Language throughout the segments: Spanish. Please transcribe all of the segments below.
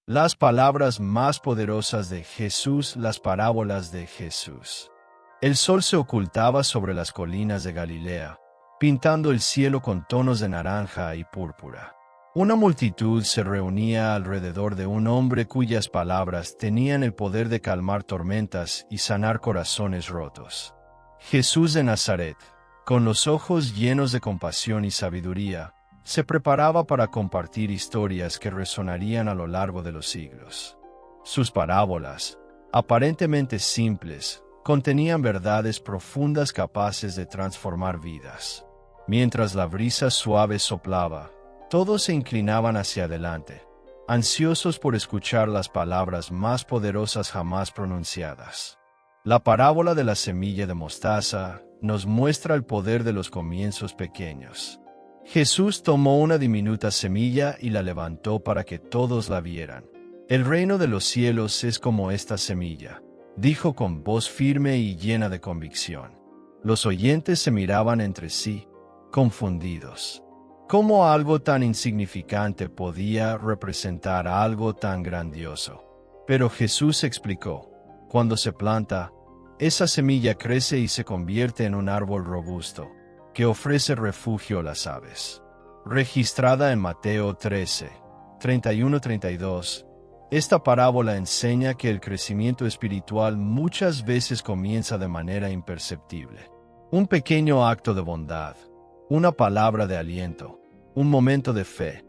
Las palabras más poderosas de Jesús, las parábolas de Jesús. El sol se ocultaba sobre las colinas de Galilea, pintando el cielo con tonos de naranja y púrpura. Una multitud se reunía alrededor de un hombre cuyas palabras tenían el poder de calmar tormentas y sanar corazones rotos. Jesús de Nazaret, con los ojos llenos de compasión y sabiduría, se preparaba para compartir historias que resonarían a lo largo de los siglos. Sus parábolas, aparentemente simples, contenían verdades profundas capaces de transformar vidas. Mientras la brisa suave soplaba, todos se inclinaban hacia adelante, ansiosos por escuchar las palabras más poderosas jamás pronunciadas. La parábola de la semilla de mostaza nos muestra el poder de los comienzos pequeños. Jesús tomó una diminuta semilla y la levantó para que todos la vieran. El reino de los cielos es como esta semilla, dijo con voz firme y llena de convicción. Los oyentes se miraban entre sí, confundidos. ¿Cómo algo tan insignificante podía representar algo tan grandioso? Pero Jesús explicó: cuando se planta, esa semilla crece y se convierte en un árbol robusto, que ofrece refugio a las aves. Registrada en Mateo 13, 31-32, esta parábola enseña que el crecimiento espiritual muchas veces comienza de manera imperceptible. Un pequeño acto de bondad, una palabra de aliento, un momento de fe.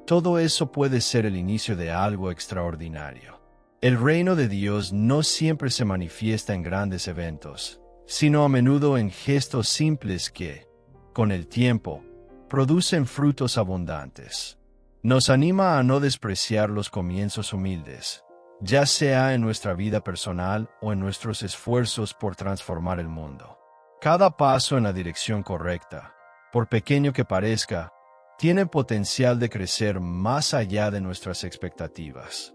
Todo eso puede ser el inicio de algo extraordinario. El reino de Dios no siempre se manifiesta en grandes eventos, sino a menudo en gestos simples que, con el tiempo, producen frutos abundantes. Nos anima a no despreciar los comienzos humildes, ya sea en nuestra vida personal o en nuestros esfuerzos por transformar el mundo. Cada paso en la dirección correcta, por pequeño que parezca, tiene potencial de crecer más allá de nuestras expectativas.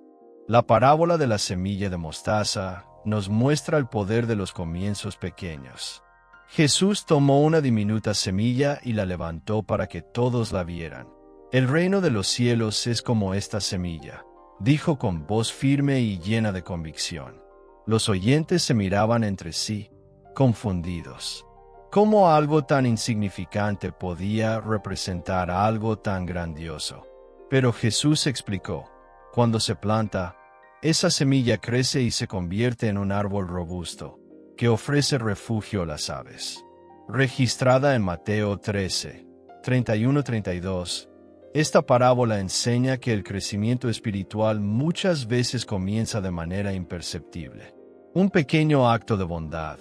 La parábola de la semilla de mostaza nos muestra el poder de los comienzos pequeños. Jesús tomó una diminuta semilla y la levantó para que todos la vieran. El reino de los cielos es como esta semilla, dijo con voz firme y llena de convicción. Los oyentes se miraban entre sí, confundidos. ¿Cómo algo tan insignificante podía representar algo tan grandioso? Pero Jesús explicó: cuando se planta, esa semilla crece y se convierte en un árbol robusto, que ofrece refugio a las aves. Registrada en Mateo 13, 31-32, esta parábola enseña que el crecimiento espiritual muchas veces comienza de manera imperceptible. Un pequeño acto de bondad,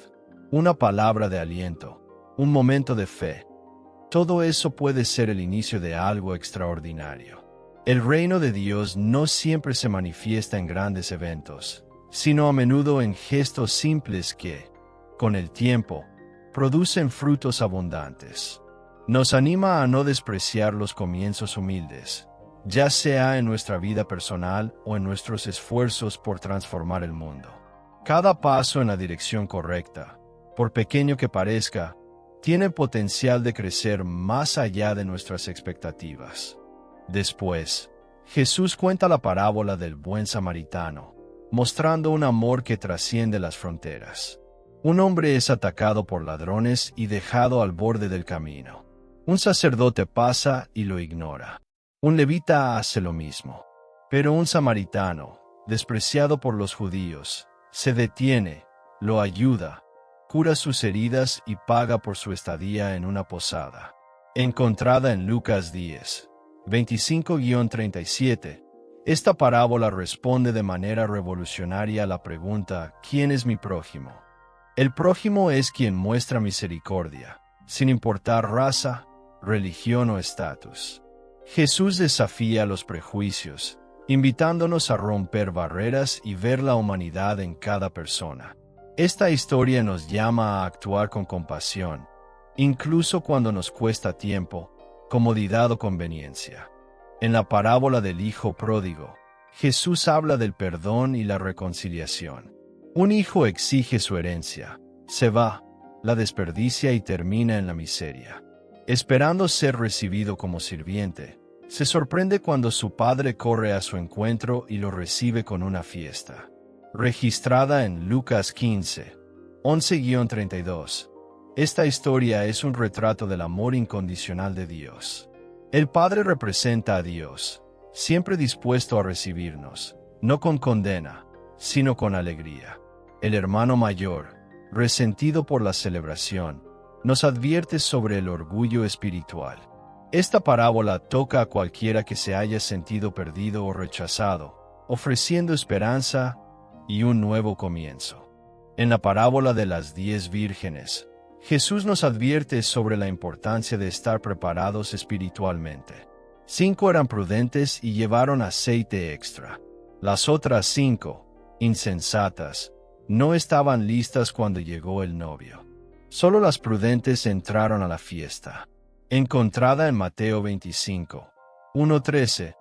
una palabra de aliento, un momento de fe. Todo eso puede ser el inicio de algo extraordinario. El reino de Dios no siempre se manifiesta en grandes eventos, sino a menudo en gestos simples que, con el tiempo, producen frutos abundantes. Nos anima a no despreciar los comienzos humildes, ya sea en nuestra vida personal o en nuestros esfuerzos por transformar el mundo. Cada paso en la dirección correcta, por pequeño que parezca, tiene potencial de crecer más allá de nuestras expectativas. Después, Jesús cuenta la parábola del buen samaritano, mostrando un amor que trasciende las fronteras. Un hombre es atacado por ladrones y dejado al borde del camino. Un sacerdote pasa y lo ignora. Un levita hace lo mismo. Pero un samaritano, despreciado por los judíos, se detiene, lo ayuda, cura sus heridas y paga por su estadía en una posada. Encontrada en Lucas 10, 25-37, esta parábola responde de manera revolucionaria a la pregunta: ¿quién es mi prójimo? El prójimo es quien muestra misericordia, sin importar raza, religión o estatus. Jesús desafía los prejuicios, invitándonos a romper barreras y ver la humanidad en cada persona. Esta historia nos llama a actuar con compasión, incluso cuando nos cuesta tiempo, comodidad o conveniencia. En la parábola del hijo pródigo, Jesús habla del perdón y la reconciliación. Un hijo exige su herencia, se va, la desperdicia y termina en la miseria. Esperando ser recibido como sirviente, Se sorprende cuando su padre corre a su encuentro y lo recibe con una fiesta. Registrada en Lucas 15, 11-32. Esta historia es un retrato del amor incondicional de Dios. El Padre representa a Dios, siempre dispuesto a recibirnos, no con condena, sino con alegría. El hermano mayor, resentido por la celebración, nos advierte sobre el orgullo espiritual. Esta parábola toca a cualquiera que se haya sentido perdido o rechazado, ofreciendo esperanza y un nuevo comienzo. En la parábola de las 10 vírgenes, Jesús nos advierte sobre la importancia de estar preparados espiritualmente. 5 eran prudentes y llevaron aceite extra. Las otras 5, insensatas, no estaban listas cuando llegó el novio. Solo las prudentes entraron a la fiesta. Encontrada en Mateo 25, 1-13,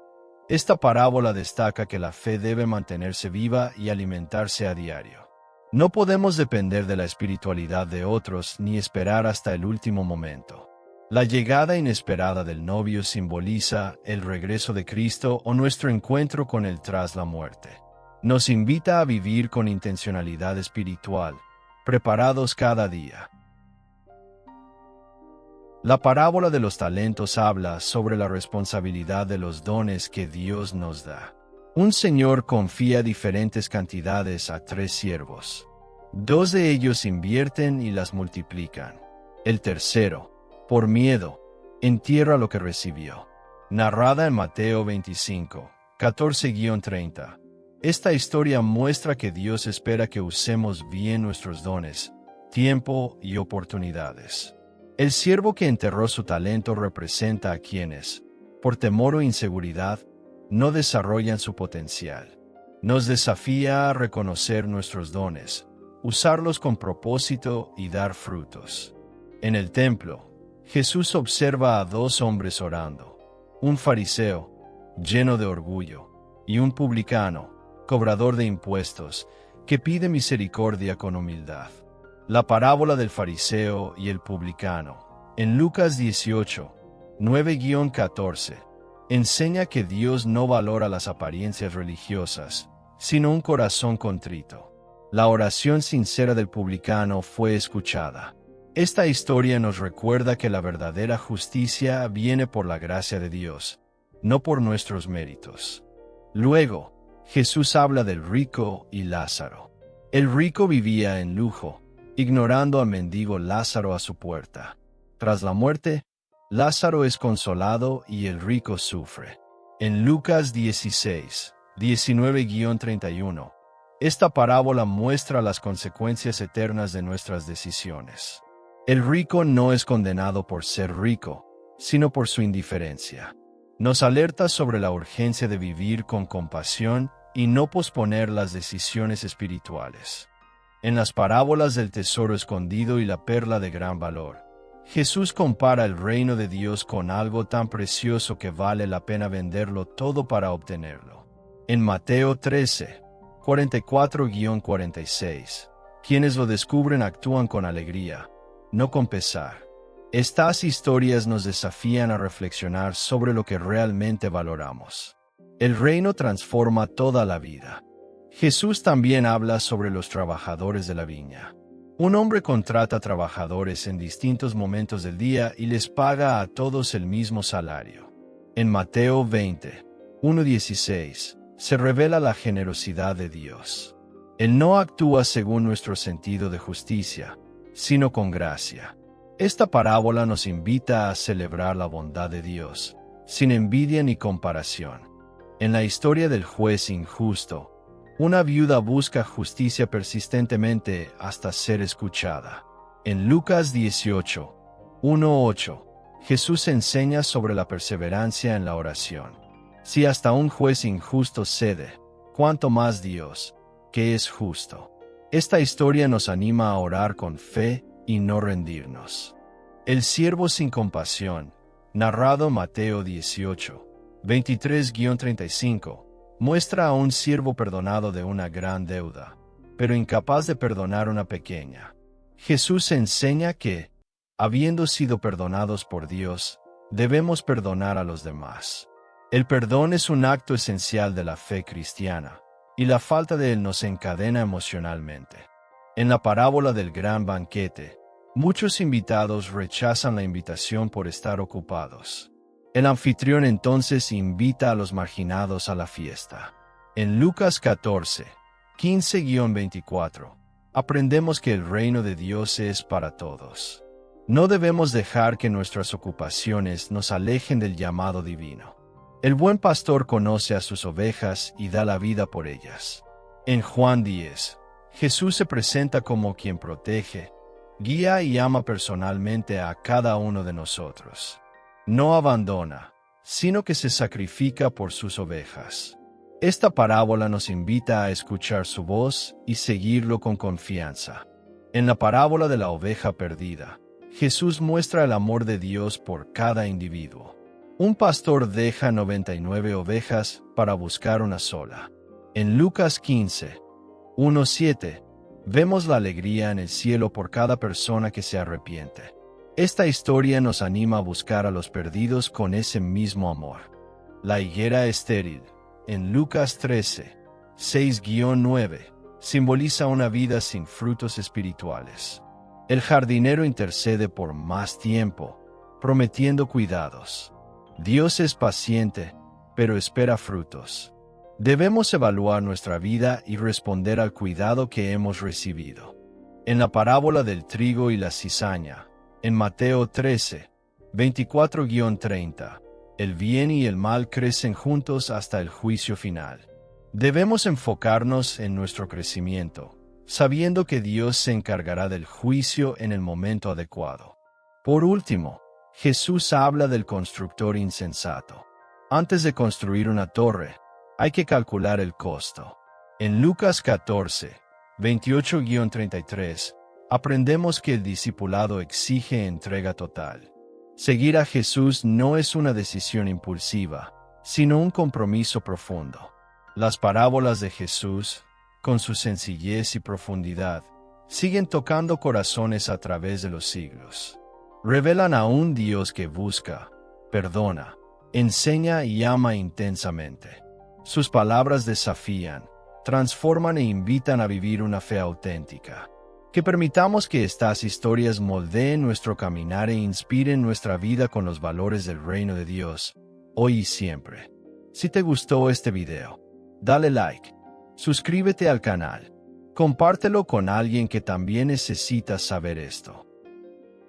esta parábola destaca que la fe debe mantenerse viva y alimentarse a diario. No podemos depender de la espiritualidad de otros ni esperar hasta el último momento. La llegada inesperada del novio simboliza el regreso de Cristo o nuestro encuentro con Él tras la muerte. Nos invita a vivir con intencionalidad espiritual, preparados cada día. La parábola de los talentos habla sobre la responsabilidad de los dones que Dios nos da. Un señor confía diferentes cantidades a 3 siervos. 2 de ellos invierten y las multiplican. El tercero, por miedo, entierra lo que recibió. Narrada en Mateo 25, 14-30. Esta historia muestra que Dios espera que usemos bien nuestros dones, tiempo y oportunidades. El siervo que enterró su talento representa a quienes, por temor o inseguridad, no desarrollan su potencial. Nos desafía a reconocer nuestros dones, usarlos con propósito y dar frutos. En el templo, Jesús observa a 2 hombres orando, un fariseo, lleno de orgullo, y un publicano, cobrador de impuestos, que pide misericordia con humildad. La parábola del fariseo y el publicano, en Lucas 18, 9-14, enseña que Dios no valora las apariencias religiosas, sino un corazón contrito. La oración sincera del publicano fue escuchada. Esta historia nos recuerda que la verdadera justicia viene por la gracia de Dios, no por nuestros méritos. Luego, Jesús habla del rico y Lázaro. El rico vivía en lujo, ignorando al mendigo Lázaro a su puerta. Tras la muerte, Lázaro es consolado y el rico sufre. En Lucas 16, 19-31, esta parábola muestra las consecuencias eternas de nuestras decisiones. El rico no es condenado por ser rico, sino por su indiferencia. Nos alerta sobre la urgencia de vivir con compasión y no posponer las decisiones espirituales. En las parábolas del tesoro escondido y la perla de gran valor, Jesús compara el reino de Dios con algo tan precioso que vale la pena venderlo todo para obtenerlo. En Mateo 13, 44-46, quienes lo descubren actúan con alegría, no con pesar. Estas historias nos desafían a reflexionar sobre lo que realmente valoramos. El reino transforma toda la vida. Jesús también habla sobre los trabajadores de la viña. Un hombre contrata trabajadores en distintos momentos del día y les paga a todos el mismo salario. En Mateo 20, 1-16, se revela la generosidad de Dios. Él no actúa según nuestro sentido de justicia, sino con gracia. Esta parábola nos invita a celebrar la bondad de Dios, sin envidia ni comparación. En la historia del juez injusto, una viuda busca justicia persistentemente hasta ser escuchada. En Lucas 18, 1-8, Jesús enseña sobre la perseverancia en la oración. Si hasta un juez injusto cede, ¿cuánto más Dios, que es justo? Esta historia nos anima a orar con fe y no rendirnos. El siervo sin compasión, narrado Mateo 18, 23-35, muestra a un siervo perdonado de una gran deuda, pero incapaz de perdonar una pequeña. Jesús enseña que, habiendo sido perdonados por Dios, debemos perdonar a los demás. El perdón es un acto esencial de la fe cristiana, y la falta de él nos encadena emocionalmente. En la parábola del gran banquete, muchos invitados rechazan la invitación por estar ocupados. El anfitrión entonces invita a los marginados a la fiesta. En Lucas 14, 15-24, aprendemos que el reino de Dios es para todos. No debemos dejar que nuestras ocupaciones nos alejen del llamado divino. El buen pastor conoce a sus ovejas y da la vida por ellas. En Juan 10, Jesús se presenta como quien protege, guía y ama personalmente a cada uno de nosotros. No abandona, sino que se sacrifica por sus ovejas. Esta parábola nos invita a escuchar su voz y seguirlo con confianza. En la parábola de la oveja perdida, Jesús muestra el amor de Dios por cada individuo. Un pastor deja 99 ovejas para buscar una sola. En Lucas 15, 1-7, vemos la alegría en el cielo por cada persona que se arrepiente. Esta historia nos anima a buscar a los perdidos con ese mismo amor. La higuera estéril, en Lucas 13, 6-9, simboliza una vida sin frutos espirituales. El jardinero intercede por más tiempo, prometiendo cuidados. Dios es paciente, pero espera frutos. Debemos evaluar nuestra vida y responder al cuidado que hemos recibido. En la parábola del trigo y la cizaña, en Mateo 13, 24-30, el bien y el mal crecen juntos hasta el juicio final. Debemos enfocarnos en nuestro crecimiento, sabiendo que Dios se encargará del juicio en el momento adecuado. Por último, Jesús habla del constructor insensato. Antes de construir una torre, hay que calcular el costo. En Lucas 14, 28-33, aprendemos que el discipulado exige entrega total. Seguir a Jesús no es una decisión impulsiva, sino un compromiso profundo. Las parábolas de Jesús, con su sencillez y profundidad, siguen tocando corazones a través de los siglos. Revelan a un Dios que busca, perdona, enseña y ama intensamente. Sus palabras desafían, transforman e invitan a vivir una fe auténtica. Que permitamos que estas historias moldeen nuestro caminar e inspiren nuestra vida con los valores del reino de Dios, hoy y siempre. Si te gustó este video, dale like, suscríbete al canal, compártelo con alguien que también necesita saber esto.